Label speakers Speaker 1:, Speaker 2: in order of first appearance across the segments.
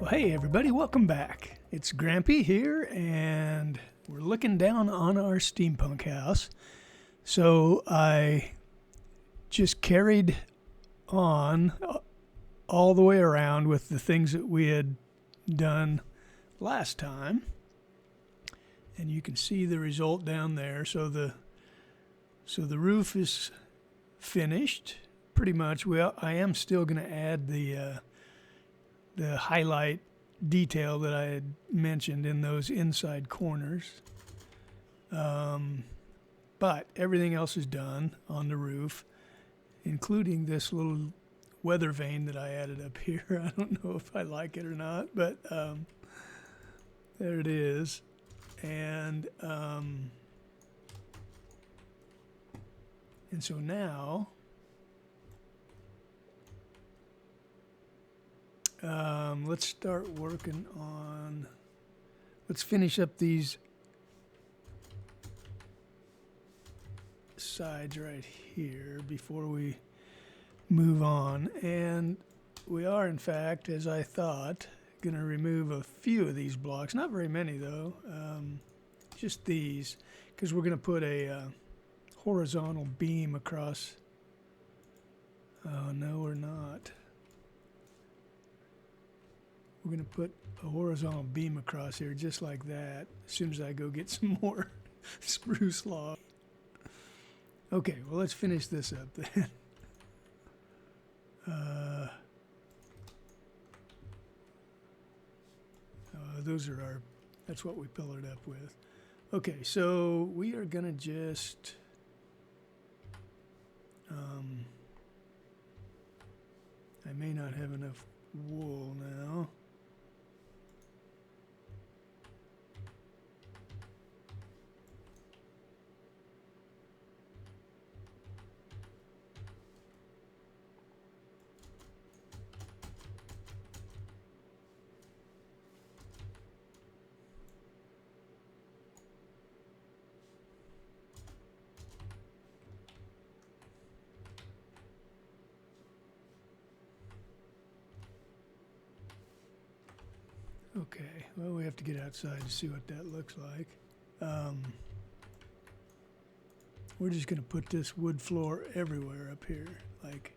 Speaker 1: Hey everybody, welcome back. It's Grampy here, and we're looking down on our steampunk house. So I just carried on all the way around with the things that we had done last time. And you can see the result down there. So the roof is finished pretty much. Well, I am still going to add the highlight detail that I had mentioned in those inside corners. But everything else is done on the roof, including this little weather vane that I added up here. I don't know if I like it or not, but there it is. And so now let's start working on, let's finish up these sides right here before we move on. And we are, in fact, as I thought, going to remove a few of these blocks. Not very many, though. Just these, because we're going to put a horizontal beam across. Oh, no, we're not. We're going to put a horizontal beam across here just like that as soon as I go get some more spruce log. Okay, well, let's finish this up then. Those are our, that's what we pillared up with. Okay, so we are going to just I may not have enough wool now. Okay, well, we have to get outside to see what that looks like. We're just going to put this wood floor everywhere up here, like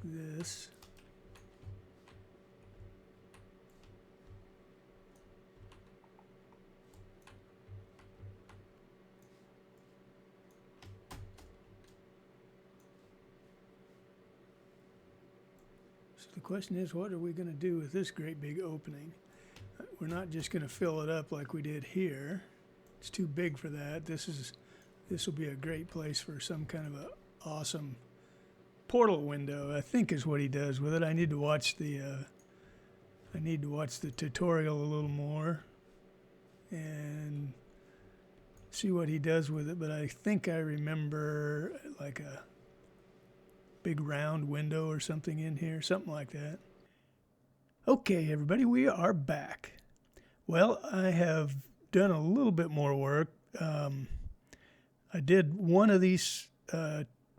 Speaker 1: this. So the question is, what are we going to do with this great big opening? We're not just going to fill it up like we did here. It's too big for that. This will be a great place for some kind of a awesome portal window, I think, is what he does with it. I need to watch the tutorial a little more and see what he does with it. But I think I remember like a big round window or something in here, something like that. Okay, everybody, we are back. Well, I have done a little bit more work. I did one of these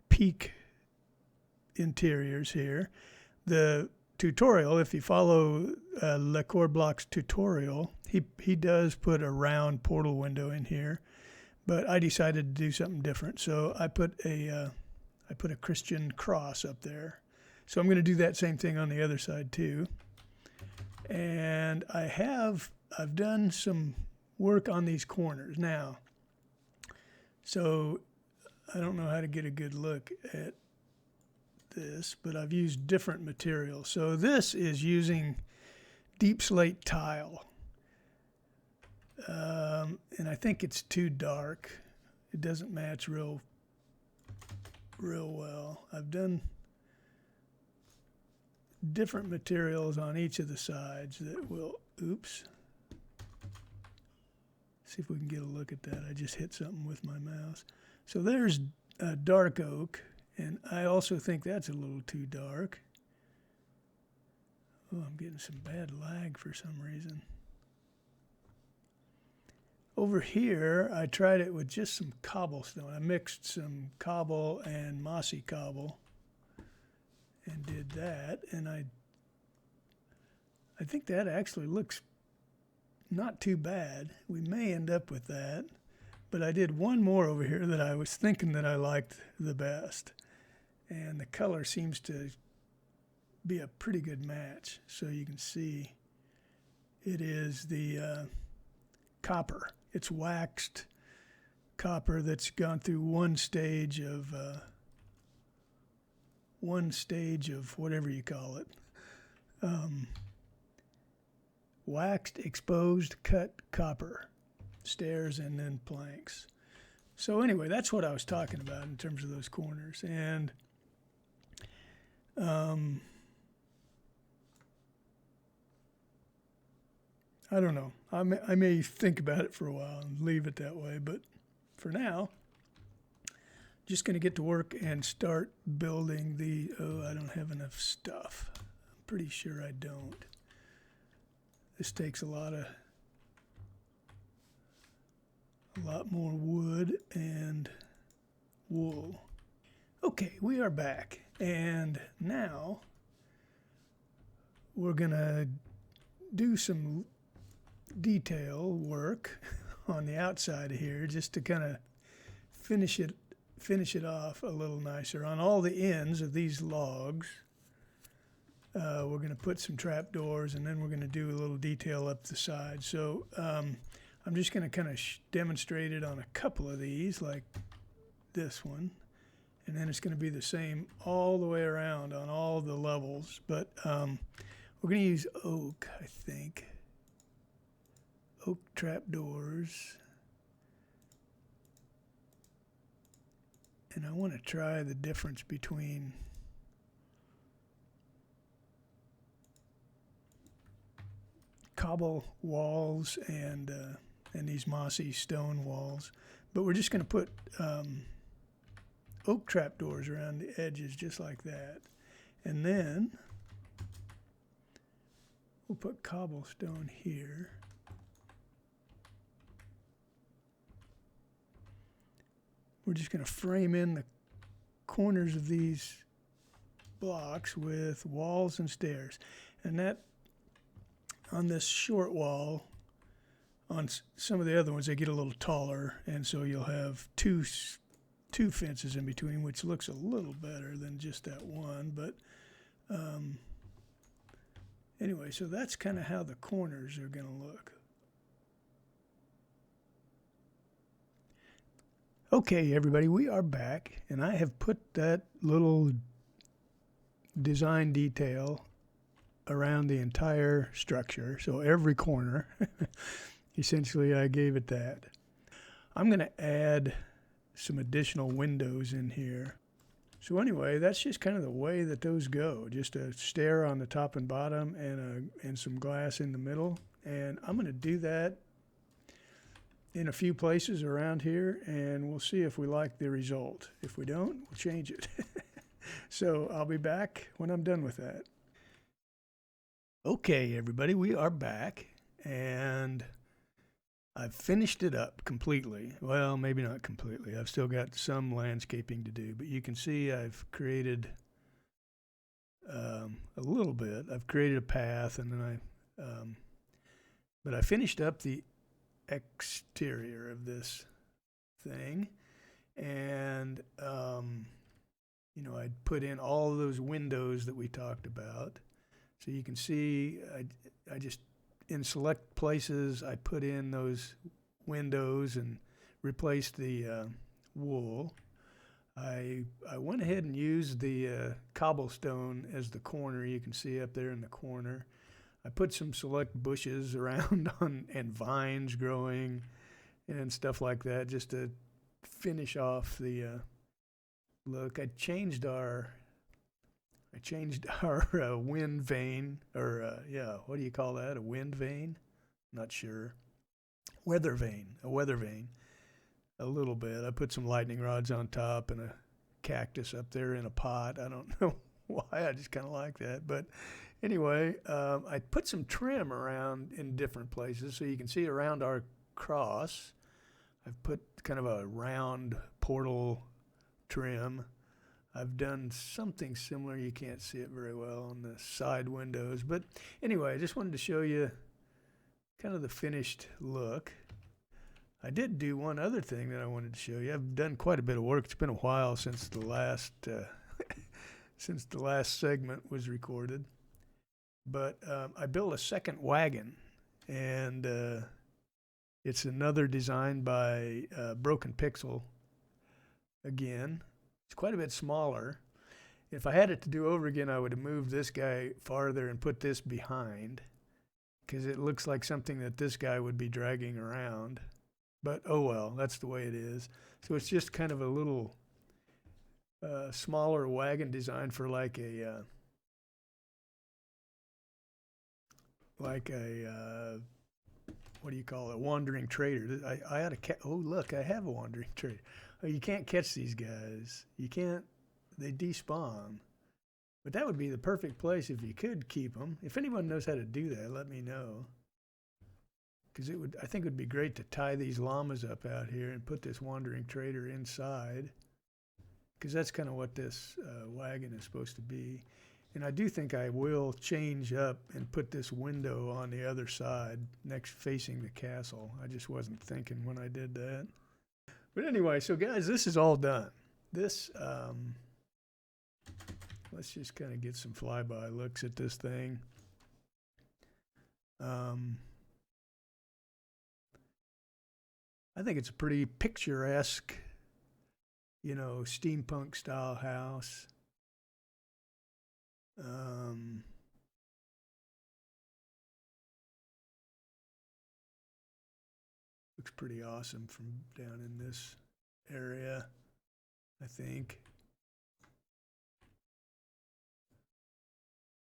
Speaker 1: peak interiors here. The tutorial, if you follow LeCorbloc's tutorial, he does put a round portal window in here, but I decided to do something different. So I put a Christian cross up there. So I'm going to do that same thing on the other side too. And I've done some work on these corners now. So I don't know how to get a good look at this, but I've used different materials. So this is using deep slate tile, and I think it's too dark. It doesn't match real well. I've done different materials on each of the sides that will, oops, see if we can get a look at that. I just hit something with my mouse. So there's dark oak, And I also think that's a little too dark. Oh, I'm getting some bad lag for some reason. Over here, I tried it with just some cobblestone. I mixed some cobble and mossy cobble and did that. And I think that actually looks not too bad. We may end up with that. But I did one more over here that I was thinking that I liked the best. And the color seems to be a pretty good match. So you can see it is the copper. It's waxed copper that's gone through one stage of whatever you call it. Waxed, exposed, cut copper. Stairs and then planks. So anyway, that's what I was talking about in terms of those corners. And I don't know. I may think about it for a while and leave it that way. But for now, just going to get to work and start building the... Oh, I don't have enough stuff. I'm pretty sure I don't. This takes a lot more wood and wool. Okay, we are back. And now we're going to do some detail work on the outside of here just to kind of finish it off a little nicer. On all the ends of these logs, we're going to put some trapdoors, and then we're going to do a little detail up the side. So I'm just going to kind of demonstrate it on a couple of these, like this one. And then it's going to be the same all the way around on all the levels. But we're going to use oak, I think. Oak trapdoors. And I want to try the difference between cobble walls and these mossy stone walls. But we're just going to put oak trapdoors around the edges just like that. And then we'll put cobblestone here. We're just going to frame in the corners of these blocks with walls and stairs. And that, on this short wall, on some of the other ones, they get a little taller, and so you'll have two fences in between, which looks a little better than just that one. But anyway, so that's kind of how the corners are going to look. Okay, everybody, we are back, and I have put that little design detail around the entire structure, so every corner. Essentially, I gave it that. I'm going to add some additional windows in here. So anyway, that's just kind of the way that those go. Just a stair on the top and bottom and some glass in the middle. And I'm going to do that in a few places around here, and we'll see if we like the result. If we don't, we'll change it. So I'll be back when I'm done with that. Okay, everybody, we are back, and I've finished it up completely. Well, maybe not completely. I've still got some landscaping to do, but you can see I've created a little bit. I've created a path, and then but I finished up the exterior of this thing, and you know, I'd put in all those windows that we talked about. So you can see I just, in select places, I put in those windows and replaced the wool. I went ahead and used the cobblestone as the corner. You can see up there in the corner. I put some select bushes around and vines growing and stuff like that just to finish off the look. I changed our wind vane, or what do you call that? A wind vane? Not sure. A weather vane, a little bit. I put some lightning rods on top and a cactus up there in a pot. I don't know why. I just kind of like that. But anyway, I put some trim around in different places so you can see around our cross. I've put kind of a round portal trim. I've done something similar. You can't see it very well on the side windows. But anyway, I just wanted to show you kind of the finished look. I did do one other thing that I wanted to show you. I've done quite a bit of work. It's been a while since the last since the last segment was recorded. But I built a second wagon, and it's another design by Broken Pixel. Again, it's quite a bit smaller. If I had it to do over again, I would have moved this guy farther and put this behind, because it looks like something that this guy would be dragging around. But oh well, that's the way it is. So it's just kind of a little smaller wagon design for like a what do you call it? A wandering trader. I had a oh look, I have a wandering trader. Oh, you can't catch these guys. You can't. They despawn. But that would be the perfect place if you could keep them. If anyone knows how to do that, let me know. Because I think it would be great to tie these llamas up out here and put this wandering trader inside. Because that's kind of what this wagon is supposed to be. And I do think I will change up and put this window on the other side, next facing the castle. I just wasn't thinking when I did that. But anyway, so guys, this is all done. This, let's just kind of get some flyby looks at this thing. I think it's a pretty picturesque, you know, steampunk style house. Looks pretty awesome from down in this area, I think.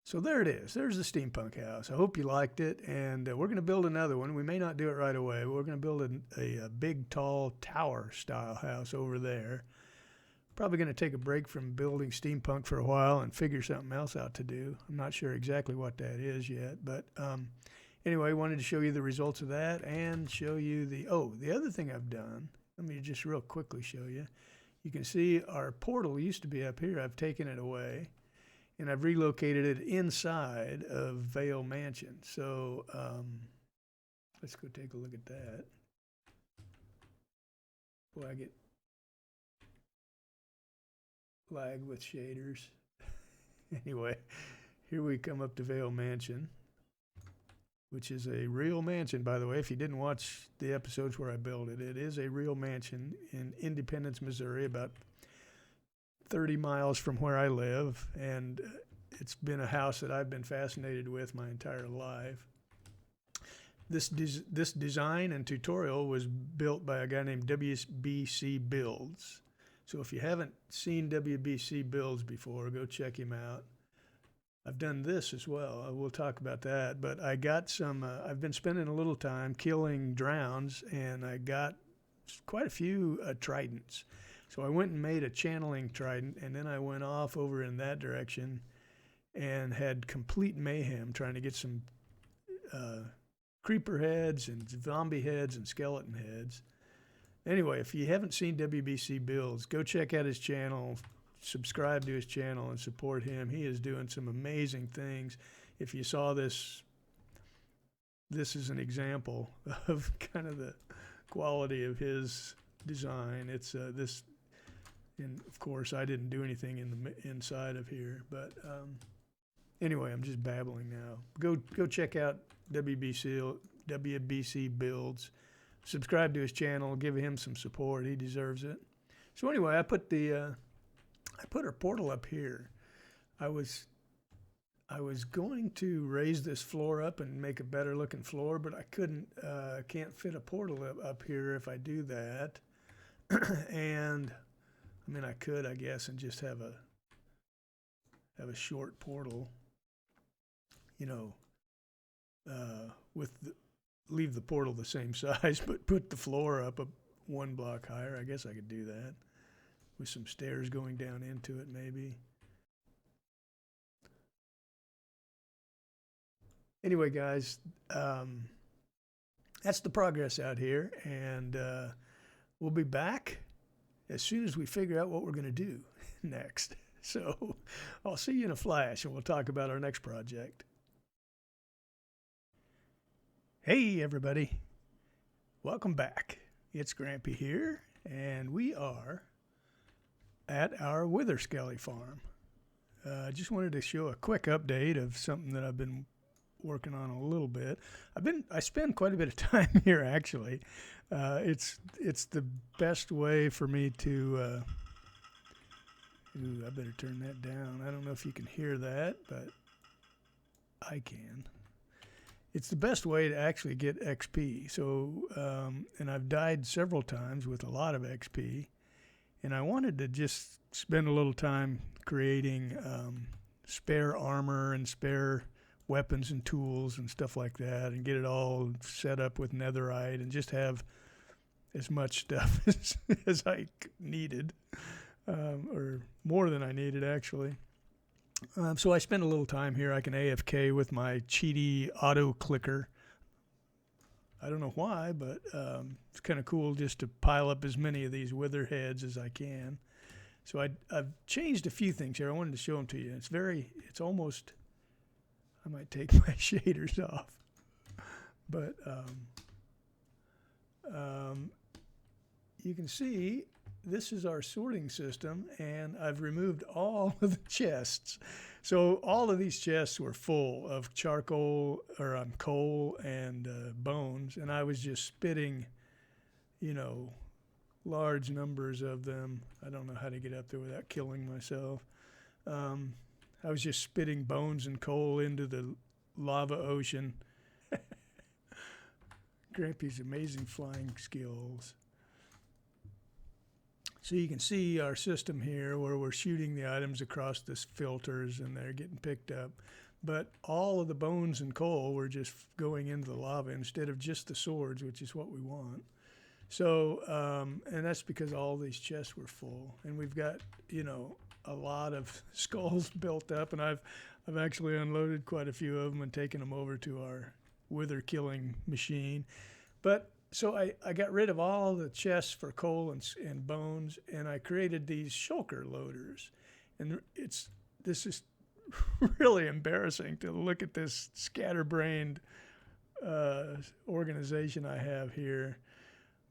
Speaker 1: So there it is. There's the steampunk house. I hope you liked it, and we're going to build another one. We may not do it right away. We're going to build a big, tall tower-style house over there. Probably going to take a break from building steampunk for a while and figure something else out to do. I'm not sure exactly what that is yet, but anyway, I wanted to show you the results of that and show you the other thing I've done. Let me just real quickly show you. You can see our portal used to be up here. I've taken it away, and I've relocated it inside of Vail Mansion. So let's go take a look at that. Boy, I get lag with shaders. Anyway, here we come up to Vail Mansion, which is a real mansion, by the way. If you didn't watch the episodes where I built it, it is a real mansion in Independence, Missouri, about 30 miles from where I live, and it's been a house that I've been fascinated with my entire life. This design and tutorial was built by a guy named WBC Builds. So if you haven't seen WBC Builds before, go check him out. I've done this as well. We'll talk about that. But I got some, I've been spending a little time killing drowns, and I got quite a few tridents. So I went and made a channeling trident, and then I went off over in that direction and had complete mayhem trying to get some creeper heads and zombie heads and skeleton heads. Anyway, if you haven't seen WBC Builds, go check out his channel, subscribe to his channel, and support him. He is doing some amazing things. If you saw this, this is an example of kind of the quality of his design. It's this, and of course, I didn't do anything in the inside of here. But anyway, I'm just babbling now. Go check out WBC Builds. Subscribe to his channel, give him some support. He deserves it. So anyway, I put our portal up here. I was going to raise this floor up and make a better looking floor, but I couldn't. Can't fit a portal up here if I do that. And I mean, I could, I guess, and just have a short portal. You know, leave the portal the same size, but put the floor up one block higher. I guess I could do that. with some stairs going down into it maybe. Anyway, guys, that's the progress out here, and we'll be back as soon as we figure out what we're going to do next. So I'll see you in a flash, and we'll talk about our next project. Hey, everybody. Welcome back. It's Grampy here, and we are at our Wither Skelly farm. I just wanted to show a quick update of something that I've been working on a little bit. I spend quite a bit of time here, actually. It's the best way for me to ooh, I better turn that down. I don't know if you can hear that, but I can. It's the best way to actually get XP. So, and I've died several times with a lot of XP, and I wanted to just spend a little time creating spare armor and spare weapons and tools and stuff like that, and get it all set up with netherite and just have as much stuff as I needed, or more than I needed, actually. So I spent a little time here. I can AFK with my cheaty auto clicker. I don't know why, but it's kind of cool just to pile up as many of these wither heads as I can. So I've changed a few things here. I wanted to show them to you. It's almost, I might take my shaders off, but you can see this is our sorting system, and I've removed all of the chests. So all of these chests were full of charcoal or coal and bones, and I was just spitting, large numbers of them. I don't know how to get up there without killing myself. I was just spitting bones and coal into the lava ocean. Grampy's amazing flying skills. So you can see our system here where we're shooting the items across the filters and they're getting picked up. But all of the bones and coal were just going into the lava instead of just the swords, which is what we want. So, and that's because all these chests were full. And we've got, a lot of skulls built up, and I've actually unloaded quite a few of them and taken them over to our wither killing machine. But so I got rid of all the chests for coal and bones, and I created these shulker loaders. And this is really embarrassing to look at this scatterbrained organization I have here.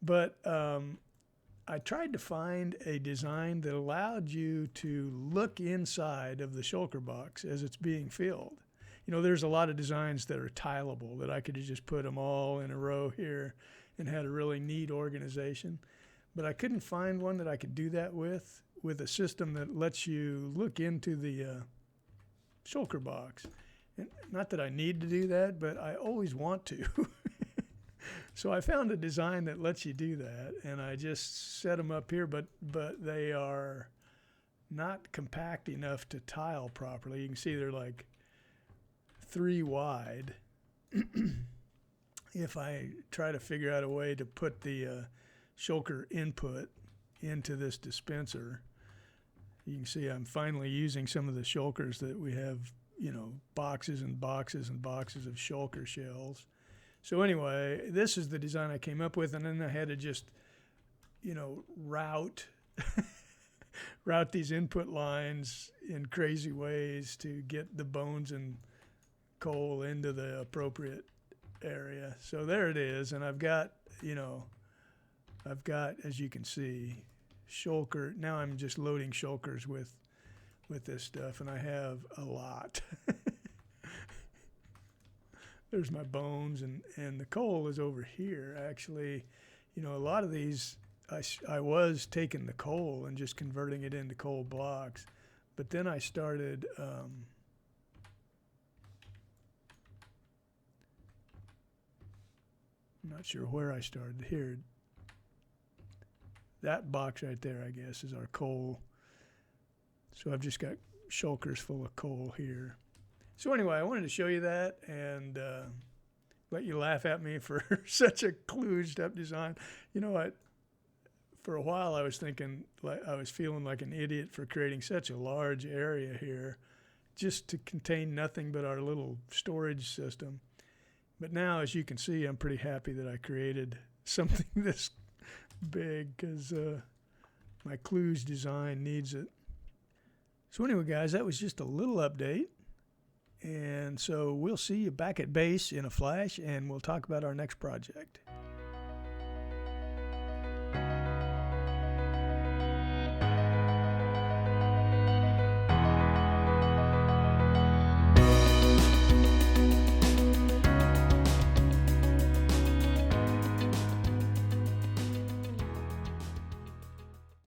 Speaker 1: But I tried to find a design that allowed you to look inside of the shulker box as it's being filled. There's a lot of designs that are tileable that I could have just put them all in a row here and had a really neat organization. But I couldn't find one that I could do that with a system that lets you look into the shulker box. And not that I need to do that, but I always want to. So I found a design that lets you do that, and I just set them up here, but they are not compact enough to tile properly. You can see they're like 3 wide. If I try to figure out a way to put the shulker input into this dispenser, you can see I'm finally using some of the shulkers that we have, boxes and boxes and boxes of shulker shells. So anyway, this is the design I came up with, and then I had to just, route these input lines in crazy ways to get the bones and coal into the appropriate area. So there it is, and I've got, as you can see, shulker. Now I'm just loading shulkers with this stuff, and I have a lot. There's my bones, and the coal is over here. Actually, a lot of these, I was taking the coal and just converting it into coal blocks. But then I started, I'm not sure where I started. Here, that box right there, I guess, is our coal. So I've just got shulkers full of coal here. So anyway, I wanted to show you that and let you laugh at me for such a kludged up design. You know what? for a while I was thinking, like I was feeling like an idiot for creating such a large area here just to contain nothing but our little storage system. But now, as you can see, I'm pretty happy that I created something this big because my clues design needs it. So anyway, guys, that was just a little update. And so we'll see you back at base in a flash, and we'll talk about our next project.